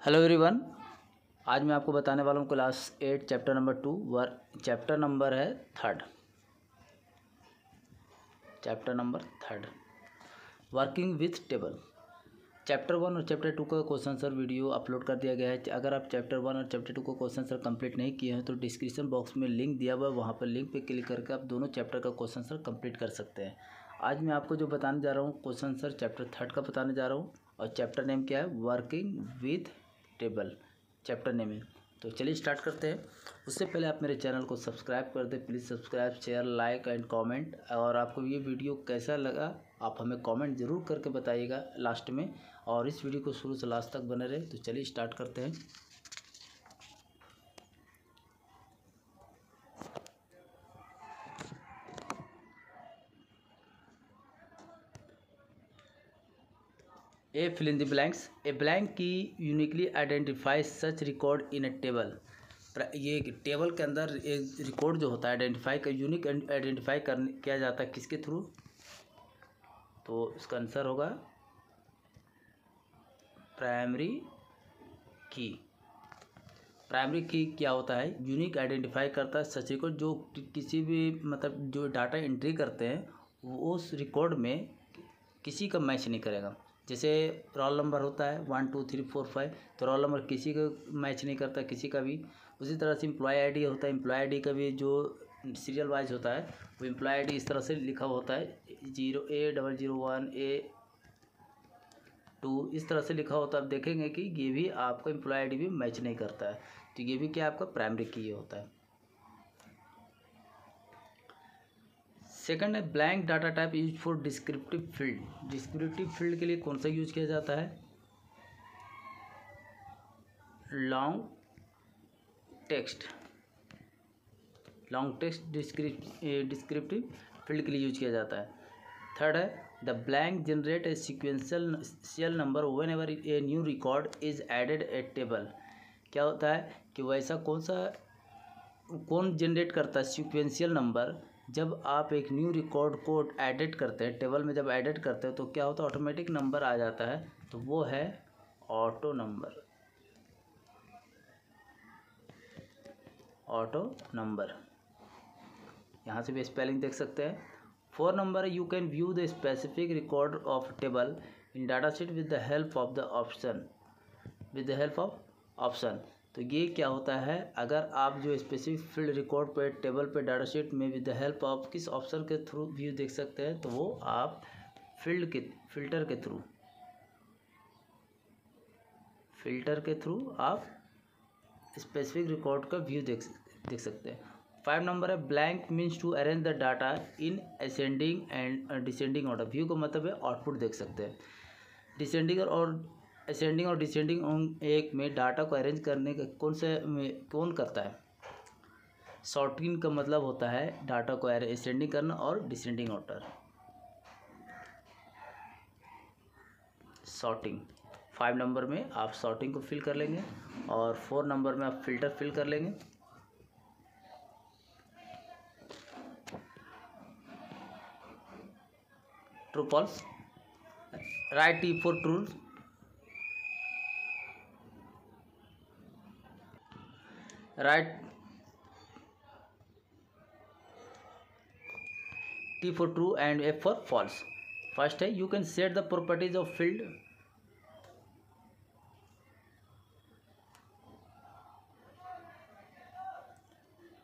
Hello everyone. आज मैं आपको बताने वाला हूँ class 8 chapter number 2 chapter number है third working with table. Chapter 1 और चैप्टर 2 का क्वेश्चन आंसर वीडियो अपलोड कर दिया गया है। अगर आप चैप्टर 1 और चैप्टर 2 को क्वेश्चन आंसर कंप्लीट नहीं किए हैं तो डिस्क्रिप्शन बॉक्स में लिंक दिया हुआ है, वहाँ पर लिंक पे क्लिक करके आप दोनों चैप्टर का क्वेश्चन आंसर कंप्लीट कर सकते हैं। आज मैं आपको जो बताने जा रहा हूँ क्वेश्चन आंसर चैप्टर 3 का बताने जा रहा हूँ और चैप्टर नेम क्या है, working with table chapter name है। तो चलिए स्टार्ट करते हैं। उससे पहले आप मेरे चैनल को सब्सक्राइब कर दें please. Subscribe, share, like and comment. और आपको ये वीडियो कैसा लगा आप हमें कमेंट ज़रूर करके बताइएगा लास्ट में, और इस वीडियो को शुरू से लास्ट तक बने रहे। तो चलिए स्टार्ट करते हैं। A fill in the blanks. A blank key uniquely identifies such record in a table. ये टेबल के अंदर एक रिकॉर्ड जो होता है आइडेंटिफाई का यूनिक आइडेंटिफाई किया जाता है किसके थ्रू? तो इसका आंसर होगा प्राइमरी की। प्राइमरी की क्या होता है? यूनिक आइडेंटिफाई करता है सच रिकॉर्ड जो किसी भी मतलब जो डाटा एंट्री करते हैं वो उस रिकॉर्ड में किसी का मैच नहीं करेगा। जैसे रोल नंबर होता है 1 2 3 4 5, तो रोल नंबर किसी का मैच नहीं करता किसी का भी। उसी तरह से एम्प्लॉय आईडी होता है, एम्प्लॉय आईडी का भी जो सीरियल वाइज होता है वो एम्प्लॉय आईडी इस तरह से लिखा होता है 0A001 A2 इस तरह से लिखा होता है। आप देखेंगे कि ये भी आपका एम्प्लॉय आईडी भी मैच नहीं करता है, तो ये भी क्या आपका प्राइमरी की होता है। सेकंड है blank data type use for descriptive field. Descriptive field के लिए कौन सा यूज किया जाता है? लॉन्ग टेक्स्ट डिस्क्रिप्टिव फील्ड के लिए यूज किया जाता है। थर्ड है the blank generate a sequential number whenever a new record is added a table. क्या होता है कि वैसा कौन जनरेट करता है सीक्वेंशियल नंबर जब आप एक न्यू रिकॉर्ड को एडिट करते हैं टेबल में। जब एडिट करते हैं तो क्या होता है ऑटोमेटिक नंबर आ जाता है, तो वो है ऑटो नंबर। यहाँ से भी स्पेलिंग देख सकते हैं। 4 number you can view the specific record of table in data sheet with the help of option. तो ये क्या होता है, अगर आप जो स्पेसिफिक फील्ड रिकॉर्ड पे टेबल पे डाटा शीट में विद द हेल्प ऑफ किस ऑप्शन के थ्रू व्यू देख सकते हैं, तो वो आप फिल्टर के थ्रू आप स्पेसिफिक रिकॉर्ड का व्यू देख सकते हैं। 5 नंबर है blank means to arrange the data in ascending and descending order. View का मतलब है आउटपुट देख सकते हैं। असेंडिंग और डिसेंडिंग एक में डाटा को अरेंज करने का कौन करता है? सॉर्टिंग का मतलब होता है डाटा को असेंडिंग करना और डिसेंडिंग ऑर्डर सॉर्टिंग। 5 नंबर में आप सॉर्टिंग को फिल कर लेंगे और 4 नंबर में आप फिल्टर फिल कर लेंगे। True false. Write T for true, write T for true and F for false। First है you can set the properties of field.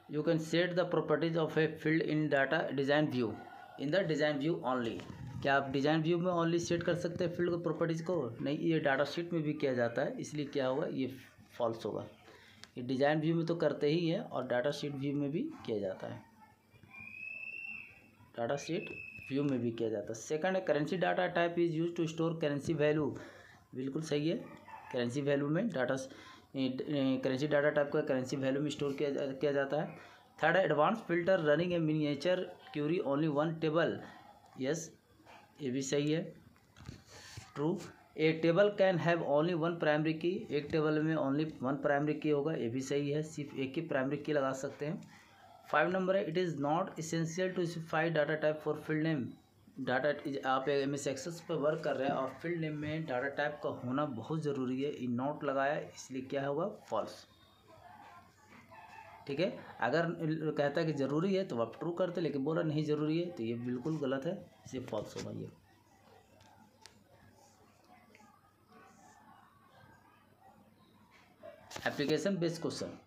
You can set the properties of a field in data design view in the design view only. क्या आप design view में only set कर सकते हैं field को properties को? नहीं, ये डाटा शीट में भी किया जाता है, इसलिए क्या होगा ये फॉल्स होगा। ये डिज़ाइन व्यू में तो करते ही है और डाटा शीट व्यू में भी किया जाता है। डाटा शीट व्यू में भी किया जाता है। सेकंड है currency data type is use to store currency value. बिल्कुल सही है, करेंसी वैल्यू में करेंसी डाटा टाइप का करेंसी वैल्यू में स्टोर किया जाता है। थर्ड है advance filter running a miniature query only one table. Yes, ये भी सही है, true. A table can have only one primary key. एक टेबल में ओनली वन प्राइमरी की होगा, ये भी सही है, सिर्फ एक ही प्राइमरी की लगा सकते हैं। 5 नंबर है it is not essential to specify data type for field name. आप MS एक्सेस पर वर्क कर रहे हैं और फील्ड नेम में डाटा टाइप का होना बहुत ज़रूरी है। इन नोट लगाया इसलिए क्या होगा, फॉल्स। ठीक है, अगर कहता है कि ज़रूरी है तो आप ट्रू करते, लेकिन बोला नहीं ज़रूरी है तो ये बिल्कुल गलत है, इसलिए फॉल्स होगा ये। Application based question,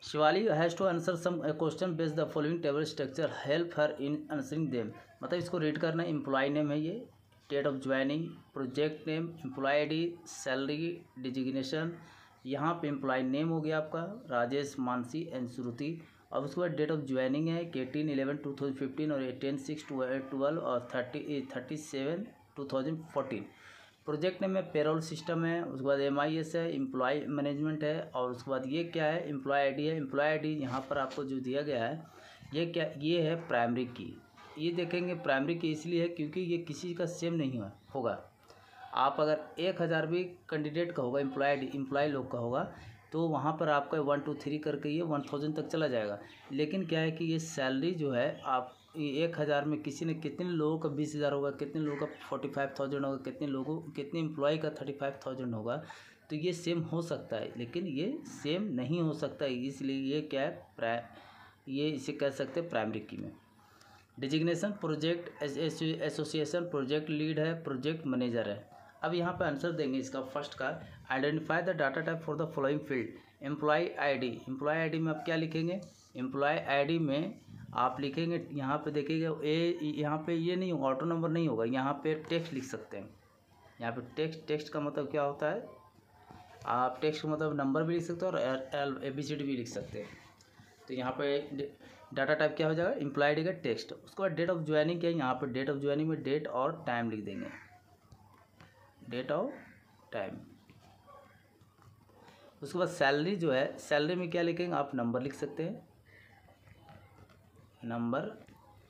Shivali has to answer some question based the following table structure help her in answering them. मतलब इसको रीड करना है। एम्प्लॉय नेम है ये, date of joining, project name, employee ID, salary, designation. यहाँ पे एम्प्लॉय नेम हो गया आपका राजेश, मानसी एंड श्रुति। अब उसके बाद डेट ऑफ ज्वाइनिंग है कि 18/11/2015 और 10/6/12 और 30/7/2014। प्रोजेक्ट नेम में पेरोल सिस्टम है। उसके बाद MIS है, एम्प्लॉय मैनेजमेंट है। और उसके बाद ये क्या है, एम्प्लॉय आईडी है। एम्प्लॉय आईडी यहाँ पर आपको जो दिया गया है ये क्या, ये है प्राइमरी की। ये देखेंगे प्राइमरी की इसलिए है क्योंकि ये किसी का सेम नहीं होगा। आप अगर 1000 भी कैंडिडेट का होगा, एम्प्लॉय लोग का होगा, तो वहाँ पर आपका 1 2 3 करके ये 1000 तक चला जाएगा। लेकिन क्या है कि ये सैलरी जो है आप 1000 में किसी ने, कितने लोगों का 20,000 होगा, कितने लोगों का 45,000 होगा, कितने एम्प्लॉय का 35,000 होगा, तो ये सेम हो सकता है लेकिन ये सेम नहीं हो सकता है। इसलिए ये क्या है, ये इसे कह सकते हैं प्राइमरी की में। Designation project association, project lead है, प्रोजेक्ट मैनेजर है। अब यहाँ पे आंसर देंगे इसका फर्स्ट का, identify the data type for the following field. Employee ID, employee ID में आप क्या लिखेंगे, एम्प्लॉय आईडी में आप लिखेंगे, यहाँ पे देखिएगा यहाँ पे ये नहीं होगा, ऑटो नंबर नहीं होगा, यहाँ पे टेक्स्ट लिख सकते हैं। यहाँ पे टेक्स्ट का मतलब क्या होता है, आप टेक्स्ट का मतलब नंबर भी लिख सकते हैं और ABCD भी लिख सकते हैं। तो यहाँ पे डाटा टाइप क्या हो जाएगा, एम्प्लॉय आईडी का टेक्स्ट। उसके बाद डेट ऑफ ज्वाइनिंग क्या है, यहाँ पे डेट ऑफ ज्वाइनिंग में डेट और टाइम लिख देंगे, डेट और टाइम। उसके बाद सैलरी जो है, सैलरी में क्या लिखेंगे, आप नंबर लिख सकते हैं, नंबर,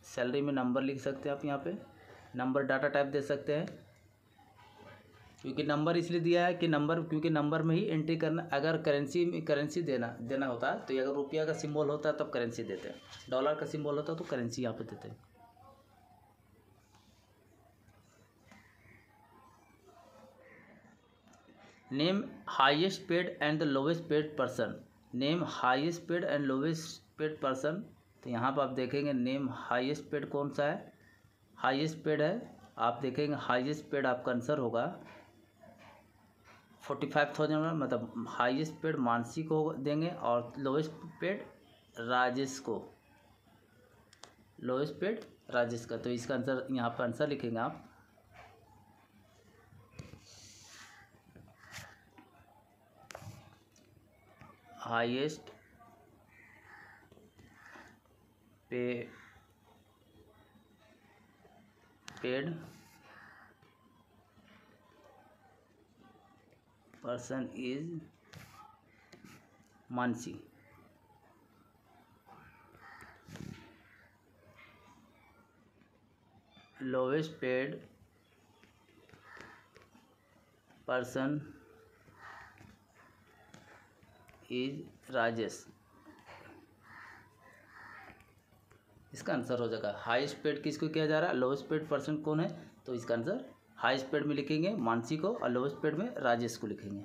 सैलरी में नंबर लिख सकते हैं आप। यहाँ पे नंबर डाटा टाइप दे सकते हैं, क्योंकि नंबर इसलिए दिया है कि नंबर, क्योंकि नंबर में ही एंट्री करना। अगर करेंसी देना होता तो अगर रुपया का सिंबल होता तब करेंसी देते हैं, डॉलर का सिंबल होता तो करेंसी यहाँ पे देते हैं। Name highest paid and the lowest paid person, name highest paid and lowest paid person. तो यहाँ पर आप देखेंगे नेम हाईएस्ट पेड कौन सा है, हाईएस्ट पेड है। आप देखेंगे हाईएस्ट पेड आपका आंसर होगा 45,000, मतलब हाईएस्ट पेड मानसी को देंगे और लोवेस्ट पेड राजेश को, लोवेस्ट पेड राजेश का। तो इसका आंसर यहाँ पर आंसर लिखेंगे आप, highest paid person is Mansi. Lowest paid person is Rajesh. इसका आंसर हो जाएगा हाईएस्ट पेड किसको किया जा रहा है, लोवेस्ट पेड पर्सन कौन है, तो इसका आंसर हाईएस्ट पेड में लिखेंगे मानसी को और लोवेस्ट पेड में राजेश को लिखेंगे।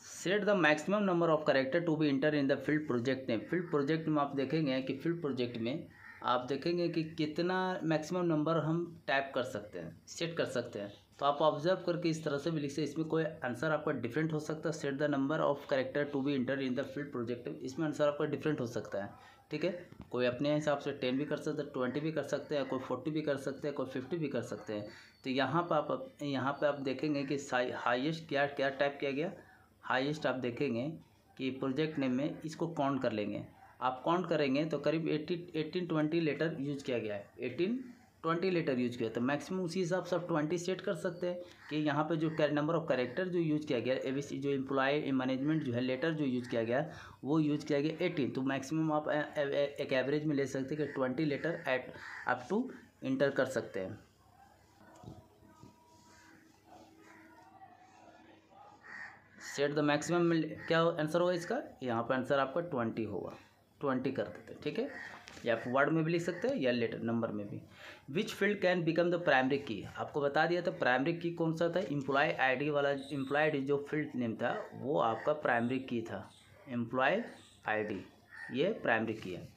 Set the maximum number of character to be enter in the field project name. Field project में आप देखेंगे कि फील्ड प्रोजेक्ट में आप देखेंगे कि कितना मैक्सिमम नंबर हम टाइप कर सकते हैं, सेट कर सकते हैं। तो आप ऑब्जर्व करके इस तरह से भी लिख सकते हैं। इसमें कोई आंसर आपका डिफरेंट हो सकता है। Set the number of character to be enter in the field project, इसमें आंसर आपका डिफरेंट हो सकता है। ठीक है, कोई अपने हिसाब से 10 भी कर सकते हैं, 20 भी कर सकते हैं, कोई 40 भी कर सकते हैं, कोई 50 भी कर सकते हैं। तो यहाँ पर आप देखेंगे कि हाईएस्ट क्या टाइप किया गया। हाईएस्ट आप देखेंगे कि प्रोजेक्ट नेम में इसको काउंट कर लेंगे। आप काउंट करेंगे तो करीब 18-20 लेटर यूज किया गया है, 18-20 लेटर यूज किया। तो मैक्सिमम उसी हिसाब से आप 20 सेट कर सकते हैं कि यहाँ पे जो नंबर ऑफ कैरेक्टर जो यूज किया गया, ABC जो एम्प्लॉय मैनेजमेंट जो है लेटर जो यूज किया गया वो यूज किया गया 18। तो मैक्सिमम आप एक एवरेज में ले सकते हैं कि 20 letter at up to enter कर सकते हैं। सेट द मैक्सिमम क्या आंसर होगा इसका, यहाँ पर आंसर आपका 20 होगा, 20 कर देते हैं, ठीक है। या आप वर्ड में भी लिख सकते हैं या लेटर नंबर में भी। Which field can become the primary की, आपको बता दिया था प्राइमरी की कौन सा था, एम्प्लॉय आईडी वाला, एम्प्लॉय आईडी जो फील्ड नेम था वो आपका प्राइमरी की था, एम्प्लॉय आईडी ये प्राइमरी की है।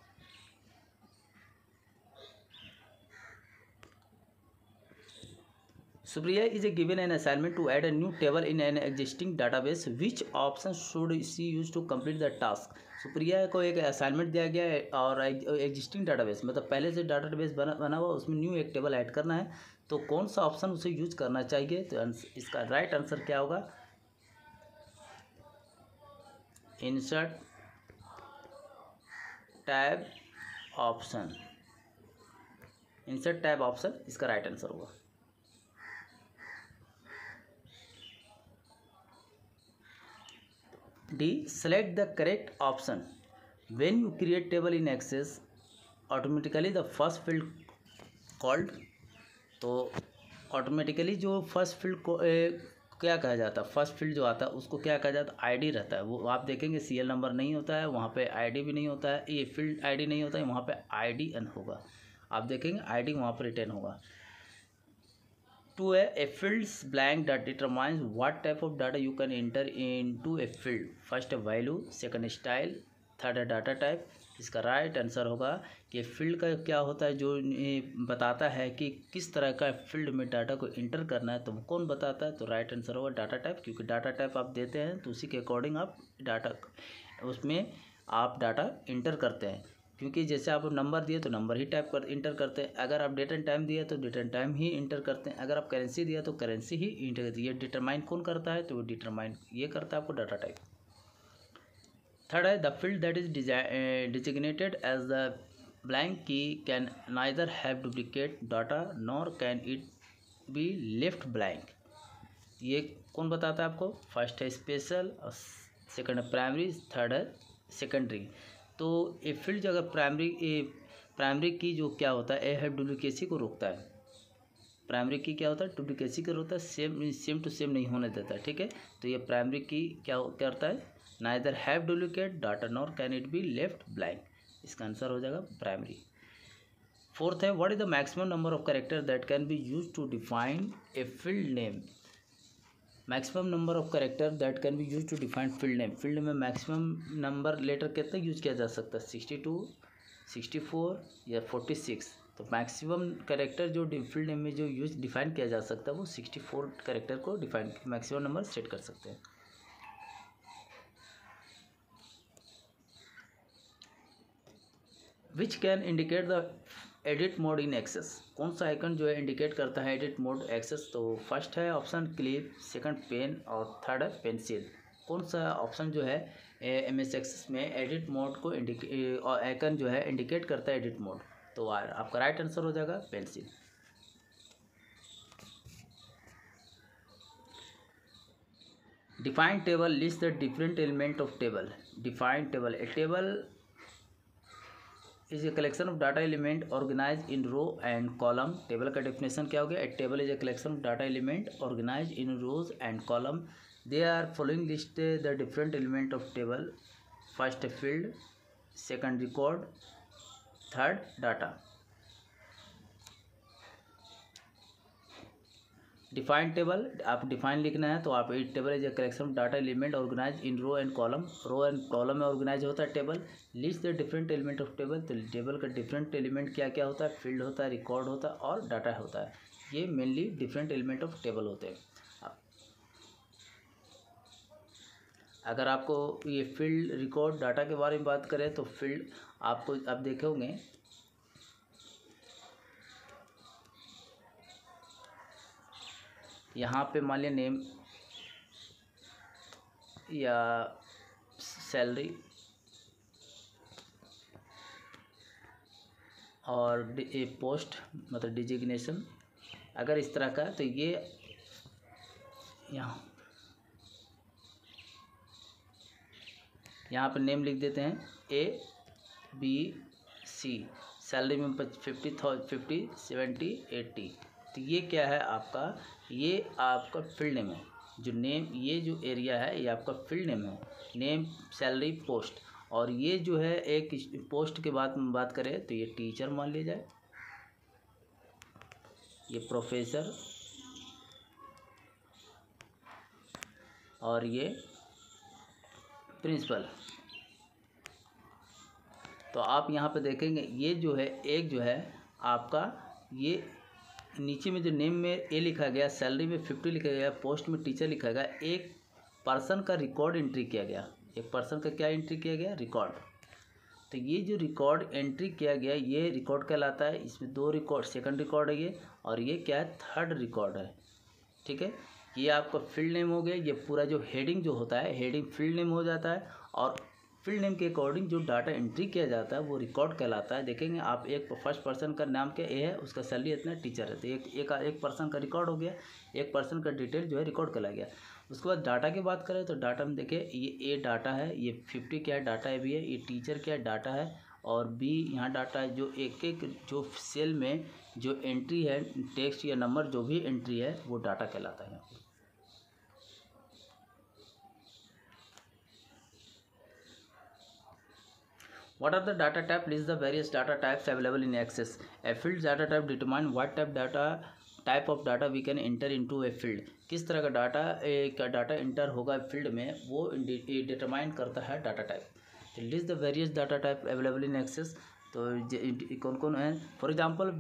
Supriya is given an assignment to add a new table in an existing database. Which option should she use to complete the task? Supriya को एक असाइनमेंट दिया गया है और एग्जिस्टिंग डाटाबेस मतलब पहले से डाटाबेस बना हुआ उसमें न्यू एक टेबल ऐड करना है, तो कौन सा ऑप्शन उसे यूज करना चाहिए। तो इसका राइट आंसर क्या होगा, insert tab option, insert tab option इसका राइट आंसर होगा। D, select the correct option. When you create table in Access, automatically the first field called, तो ऑटोमेटिकली जो फर्स्ट फील्ड को क्या कहा जाता है, फर्स्ट फील्ड जो आता है उसको क्या कहा जाता है, आईडी रहता है। वो आप देखेंगे सीरियल नंबर नहीं होता है वहाँ पे, आईडी भी नहीं होता है, ये फील्ड आईडी नहीं होता है वहाँ पे, आईडी एन होगा, आप देखेंगे आईडी वहाँ पर रिटर्न होगा। To a fields blank that determines what type of data you can enter into a field. First value, second style, third data type. इसका राइट आंसर होगा कि फील्ड का क्या होता है, जो बताता है कि किस तरह का फील्ड में डाटा को इंटर करना है, तो कौन बताता है, तो राइट आंसर होगा डाटा टाइप, क्योंकि डाटा टाइप आप देते हैं तो उसी के अकॉर्डिंग आप डाटा उसमें आप डाटा इंटर करते हैं, क्योंकि जैसे आप नंबर दिए तो नंबर ही टाइप कर इंटर करते हैं, अगर आप डेट एंड टाइम दिए तो डेट एंड टाइम ही इंटर करते हैं, अगर आप करेंसी दिया तो करेंसी ही इंटर करते हैं। ये डिटरमाइन कौन करता है, तो वो डिटरमाइन ये करता है आपको डाटा टाइप। थर्ड है the field that is designated as the blank key can neither have duplicate data nor can it be left blank. ये कौन बताता है आपको, फर्स्ट है स्पेशल और सेकंड है प्राइमरी, थर्ड है सेकेंडरी। तो ए फील्ड जो अगर प्राइमरी की जो क्या होता है, ए है डुप्लीकेसी को रोकता है, प्राइमरी की क्या होता है डुप्लीकेसी को रोकता है, सेम टू सेम नहीं होने देता है, ठीक है। तो ये प्राइमरी की क्या करता है, neither have duplicate data nor can it be left blank, इसका आंसर हो जाएगा प्राइमरी। फोर्थ है what is the maximum number of character that can be use to define a field name. Maximum number of character that can be use to define field name, field में maximum number letter कितना use किया जा सकता है, 62, 64 या 46। तो maximum character जो field name में जो यूज डिफाइन किया जा सकता है वो 64 कैरेक्टर को डिफाइन मैक्सिमम नंबर सेट कर सकते हैं। Which can indicate the edit mode in excess, कौन सा आइकन जो है इंडिकेट करता है एडिट मोड एक्सेस। तो फर्स्ट है ऑप्शन क्लिप, सेकंड पेन और थर्ड है पेंसिल। कौन सा ऑप्शन जो है MS एक्सेस में एडिट मोड को आइकन जो है इंडिकेट करता है एडिट मोड, तो आपका राइट आंसर हो जाएगा pencil. Define table list the different element of table. Define table, a table is a collection of data element organise in row and column. Table का definition क्या हो गया, a table is a collection of data element organise in rows and column. They are following list the different element of table, first field, second record, third data. Define table, आप define लिखना है तो आप ए table is a collection of data element organise in row and column, row and column में organize होता है table. List the different element of table, तो table का डिफरेंट एलिमेंट क्या क्या होता है, फील्ड होता है, रिकॉर्ड होता है और डाटा होता है, ये mainly different element of table होते हैं। अगर आपको ये फील्ड, रिकॉर्ड, डाटा के बारे में बात करें तो फील्ड आपको आप देखे होंगे यहाँ पे मान लिया नेम या सैलरी और पोस्ट मतलब डिजिग्नेशन, अगर इस तरह का तो ये यहाँ पे नेम लिख देते हैं A B C, सैलरी में 50, 70, 80। तो ये क्या है आपका, ये आपका फील्ड नेम है। जो नेम, ये जो एरिया है ये आपका फील्ड नेम है, नेम, सैलरी, पोस्ट। और ये जो है एक पोस्ट के बाद में बात करें तो ये टीचर मान लिया जाए, ये प्रोफेसर, और ये प्रिंसिपल। तो आप यहाँ पे देखेंगे ये जो है, एक जो है आपका, ये नीचे में जो नेम में ए लिखा गया, सैलरी में 50 लिखा गया, पोस्ट में टीचर लिखा गया, एक पर्सन का रिकॉर्ड एंट्री किया गया। एक पर्सन का क्या एंट्री किया गया, रिकॉर्ड। तो ये जो रिकॉर्ड एंट्री किया गया ये रिकॉर्ड कहलाता है। इसमें 2 रिकॉर्ड, सेकंड रिकॉर्ड है ये, और ये क्या है, थर्ड रिकॉर्ड है। ठीक है, ये आपका फील्ड नेम हो गया। ये पूरा जो हेडिंग जो होता है, हेडिंग फील्ड नेम हो जाता है, और फील्ड नेम के अकॉर्डिंग जो डाटा एंट्री किया जाता है वो रिकॉर्ड कहलाता है। देखेंगे आप, एक फर्स्ट पर्सन का नाम क्या ए है, उसका सैलरी इतना, टीचर है, तो एक पर्सन का रिकॉर्ड हो गया, एक पर्सन का डिटेल जो है रिकॉर्ड कहला गया। उसके बाद डाटा की बात करें तो डाटा में देखिए ये ए डाटा है, ये 50 क्या है डाटा है भी है, ये टीचर क्या है डाटा है, और बी यहाँ डाटा है। जो एक एक जो सेल में जो एंट्री है, टेक्स्ट या नंबर जो भी एंट्री है वो डाटा कहलाता है। What are the data type? List the various data types available in Access. A field data type determine what type of data we can enter into a field. किस तरह का data एक data inter होगा field में, वो determine करता है data type. List the various data type available in Access. तो कौन कौन है, for example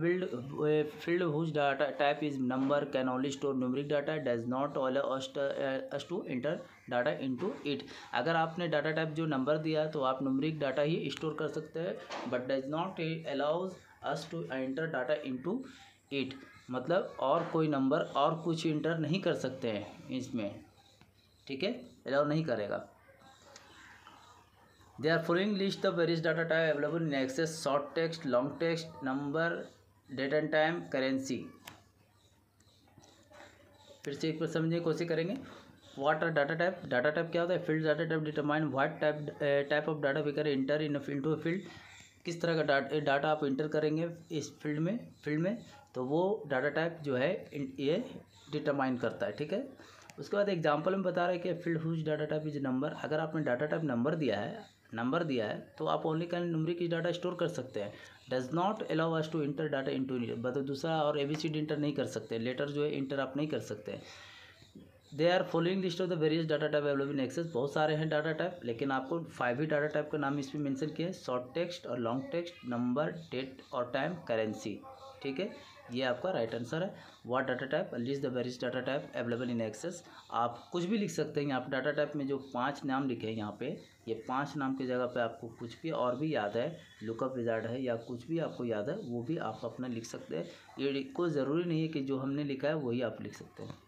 field whose data type is number, can only store numeric data, does not allow us to enter data into it. अगर आपने data type जो number दिया तो आप न्यूमेरिक डाटा ही स्टोर कर सकते हैं, but does not allows us to enter data into it, मतलब और कोई नंबर और कुछ इंटर नहीं कर सकते हैं इसमें। ठीक है, अलाउ नहीं करेगा। They are following list the various data type available in Access: short text, long text, number, date and time, currency। फिर से एक बार समझने की कोशिश करेंगे। What are data type? Data type क्या होता है? Field data type determine what type of data we can enter into a field। किस तरह का डाटा आप इंटर करेंगे इस फील्ड में, तो वो डाटा टाइप जो है ये डिटरमाइन करता है। ठीक है, उसके बाद एग्जांपल में बता रहे हैं कि field whose data type is number. अगर आपने डाटा टाइप नंबर दिया है तो आप ओनली कैन न्यूमेरिक की डाटा स्टोर कर सकते हैं। Does not allow us to enter data into, मतलब दूसरा और ABCD इंटर नहीं कर सकते, लेटर जो है इंटर आप नहीं कर सकते। They are following list of the various data type available in Access. बहुत सारे हैं डाटा टाइप, लेकिन आपको 5 ही डाटा टाइप का नाम इसमें मेंशन किया है: शॉर्ट टेक्स्ट और लॉन्ग टेक्स्ट, नंबर, डेट और टाइम, करेंसी। ठीक है, ये आपका राइट आंसर है। What data type, list the various data type available in access. आप कुछ भी लिख सकते हैं। यहाँ पे डाटा टाइप में जो 5 नाम लिखे हैं यहाँ पे, ये 5 नाम की जगह पे आपको कुछ भी और भी याद है, लुकअप विजार्ड है या कुछ भी आपको याद है, वो भी आप अपना लिख सकते हैं। ये कोई ज़रूरी नहीं है कि जो हमने लिखा है वही आप लिख सकते हैं।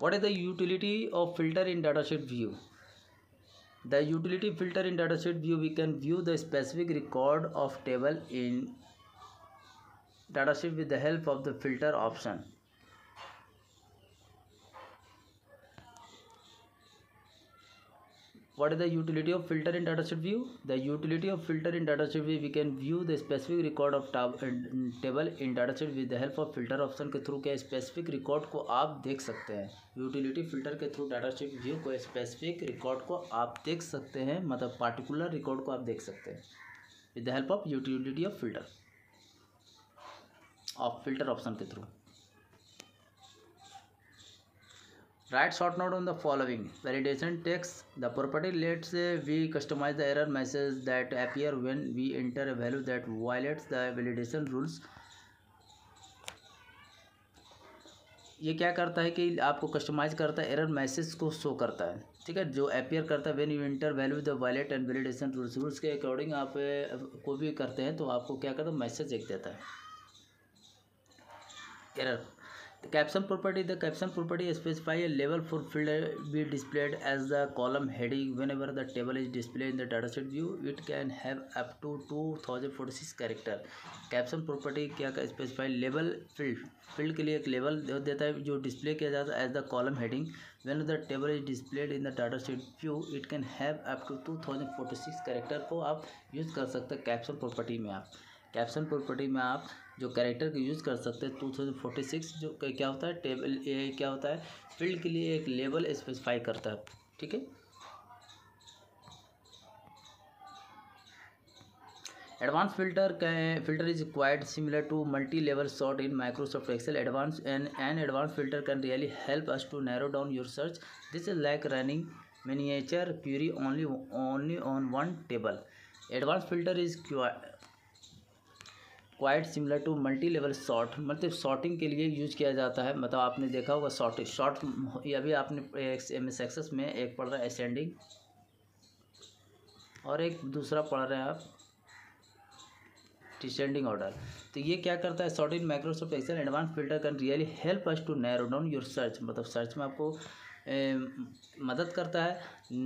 What is the utility of filter in datasheet view? The utility filter in datasheet view, we can view the specific record of table in datasheet with the help of the filter option. What is the utility of filter in datasheet view? The utility of filter in datasheet view, we can view the specific record of table in datasheet with the help of filter option के through क्या specific record को आप देख सकते हैं। Utility filter के through datasheet view को specific record को आप देख सकते हैं, मतलब पार्टिकुलर रिकॉर्ड को आप देख सकते हैं with the help of utility of filter option के through. Write short note on the following. Validation text. The property lets we customize the error message that appear when we enter a value that violates the validation rules. ये क्या करता है कि आपको customise करता है, error message को show करता है। ठीक है, जो अपीयर करता है when you enter value the violate and validation rules के अकॉर्डिंग आप कोई भी करते हैं तो आपको क्या करता है, मैसेज एक देता है error. The caption property specify a label for field be displayed as the column heading. Whenever the table is displayed in the dataset view, it can have up to 2046 character. Caption property क्या specify label field के लिए एक label देता है जो display किया जाता है as the column heading. When the table is displayed in the dataset view, it can have up to 2046 character को आप यूज़ कर सकते हैं कैप्शन प्रॉपर्टी में। आप कैप्शन प्रॉपर्टी में आप जो कैरेक्टर को यूज़ कर सकते हैं 2046 जो क्या होता है टेबल क्या होता है फील्ड के लिए एक लेबल स्पेसिफाई करता है। ठीक है। Advance filter is quite similar to multi level sort in Microsoft Excel. Advance filter can really help us to narrow down your search. This is like running miniature query only on one table. Advance filter is quite similar to multi level sort, मतलब sorting के लिए use किया जाता है। मतलब आपने देखा होगा शॉर्ट अभी आपने MS एक्सेस में एक पढ़ रहा है असेंडिंग और एक दूसरा पढ़ रहे हैं आप डिसेंडिंग ऑर्डर। तो ये क्या करता है sort in Microsoft Excel. Advance filter can really help us to narrow down your search, मतलब सर्च में आपको मदद करता है।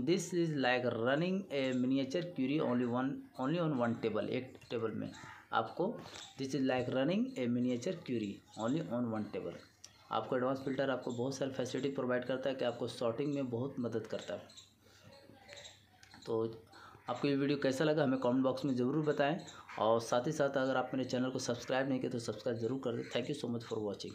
This is like running a miniature query only on one table, एक टेबल में आपको। This is like running a miniature query only on one table. आपको एडवांस फिल्टर आपको बहुत सारी फैसिलिटी प्रोवाइड करता है कि आपको सॉर्टिंग में बहुत मदद करता है। तो आपको ये वीडियो कैसा लगा हमें कमेंट बॉक्स में ज़रूर बताएं, और साथ ही साथ अगर आप मेरे चैनल को सब्सक्राइब नहीं किए तो सब्सक्राइब ज़रूर कर दें। Thank you so much for watching.